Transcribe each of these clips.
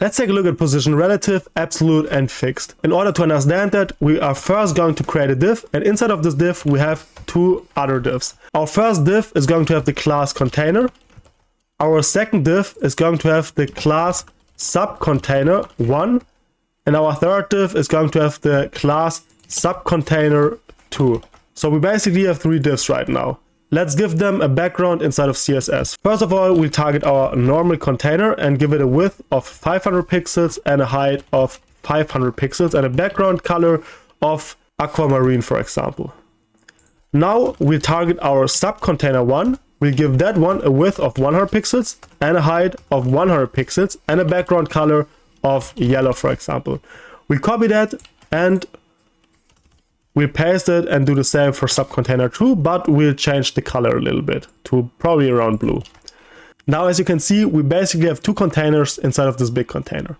Let's take a look at position relative, absolute, and fixed. In order to understand that, we are first going to create a div, and inside of this div we have two other divs. Our first div is going to have the class container. Our second div is going to have the class subcontainer1, and our third div is going to have the class subcontainer2. So we basically have three divs right now. Let's give them a background inside of CSS. First of all, we'll target our normal container and give it a width of 500 pixels and a height of 500 pixels and a background color of aquamarine, for example. Now we'll target our subcontainer1. We'll give that one a width of 100 pixels and a height of 100 pixels and a background color of yellow, for example. We'll copy that and we'll paste it and do the same for subcontainer2, but we'll change the color a little bit to probably around blue. Now, as you can see, we basically have two containers inside of this big container.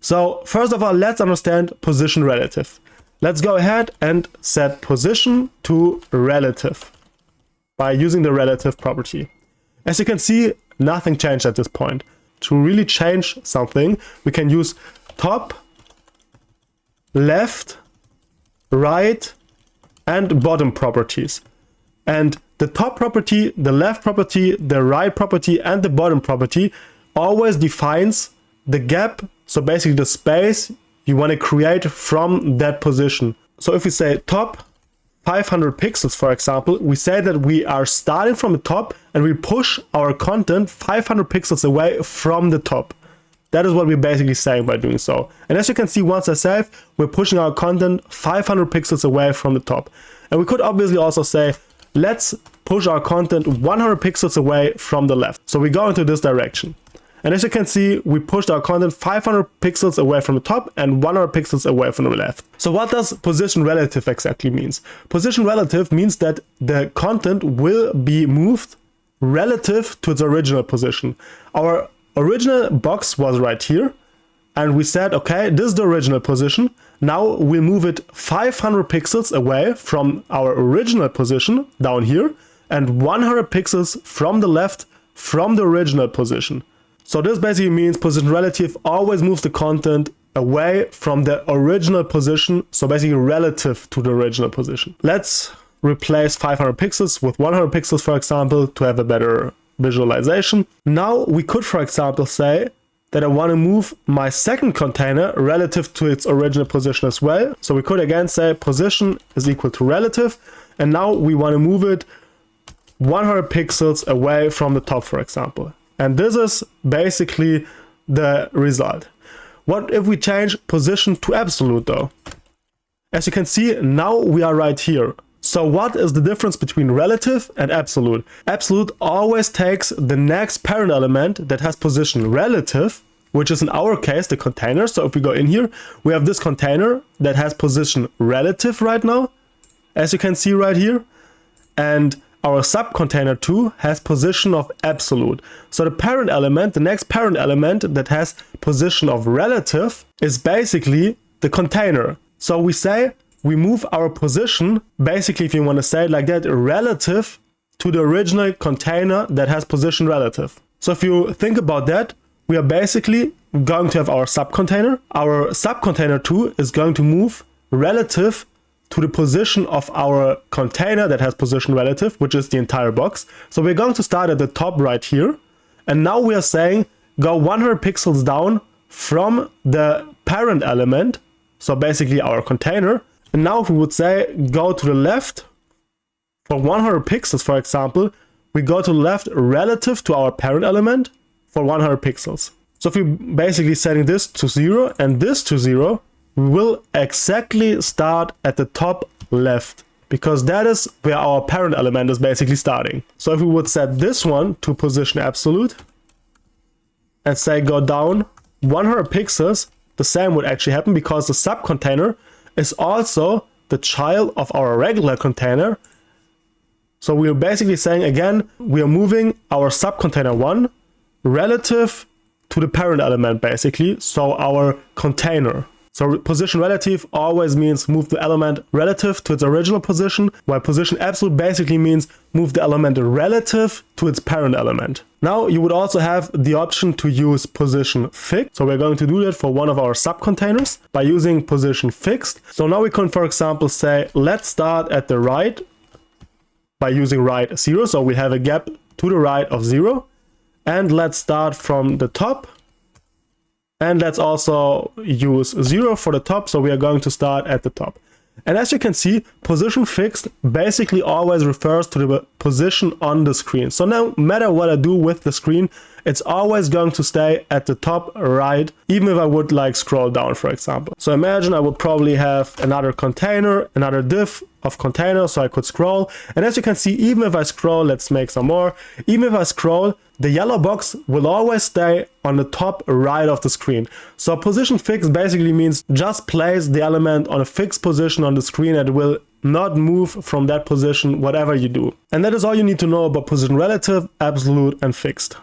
So first of all, let's understand position relative. Let's go ahead and set position to relative by using the relative property. As you can see, nothing changed at this point. To really change something, we can use top, left, right, and bottom properties. And the top property, the left property, the right property, and the bottom property always defines the gap, so basically the space you want to create from that position. So if we say top 500 pixels, for example, we say that we are starting from the top and we push our content 500 pixels away from the top. That is what we're basically saying by doing so. And as you can see, once I save, we're pushing our content 500 pixels away from the top. And we could obviously also say, let's push our content 100 pixels away from the left. So we go into this direction. And as you can see, we pushed our content 500 pixels away from the top and 100 pixels away from the left. So what does position relative exactly means? Position relative means that the content will be moved relative to its original position. Our original box was right here, and we said, okay, this is the original position. Now we'll move it 500 pixels away from our original position down here and 100 pixels from the left from the original position. So this basically means position relative always moves the content away from the original position, so basically relative to the original position. Let's replace 500 pixels with 100 pixels, for example, to have a better visualization. Now we could, for example, say that I want to move my second container relative to its original position as well. So we could again say position is equal to relative, and now we want to move it 100 pixels away from the top, for example. And this is basically the result. What if we change position to absolute though? As you can see, now we are right here. So what is the difference between relative and absolute? Absolute always takes the next parent element that has position relative, which is in our case the container. So if we go in here, we have this container that has position relative right now, as you can see right here. And our subcontainer2 has position of absolute. So the parent element, the next parent element that has position of relative is basically the container. So we say we move our position, basically, if you want to say it like that, relative to the original container that has position relative. So if you think about that, we are basically going to have our subcontainer. Our subcontainer2 is going to move relative to the position of our container that has position relative, which is the entire box. So we're going to start at the top right here. And now we are saying go 100 pixels down from the parent element, so basically our container. And now if we would say go to the left for 100 pixels, for example, we go to the left relative to our parent element for 100 pixels. So if we're basically setting this to 0 and this to 0, we will exactly start at the top left, because that is where our parent element is basically starting. So if we would set this one to position absolute and say go down 100 pixels, the same would actually happen, because the subcontainer is also the child of our regular container. So we are basically saying again, we are moving our subcontainer1 relative to the parent element basically, so our container. So position relative always means move the element relative to its original position, while position absolute basically means move the element relative to its parent element. Now you would also have the option to use position fixed. So we're going to do that for one of our subcontainers by using position fixed. So now we can, for example, say, let's start at the right by using right 0. So we have a gap to the right of 0. And let's start from the top. And let's also use 0 for the top. So we are going to start at the top. And as you can see, position fixed basically always refers to the position on the screen. So no matter what I do with the screen, it's always going to stay at the top right, even if I would like scroll down, for example. So imagine I would probably have another container, another div of container, so I could scroll. And as you can see, even if I scroll, let's make some more. Even if I scroll, the yellow box will always stay on the top right of the screen. So position fixed basically means just place the element on a fixed position on the screen and it will not move from that position, whatever you do. And that is all you need to know about position relative, absolute, and fixed.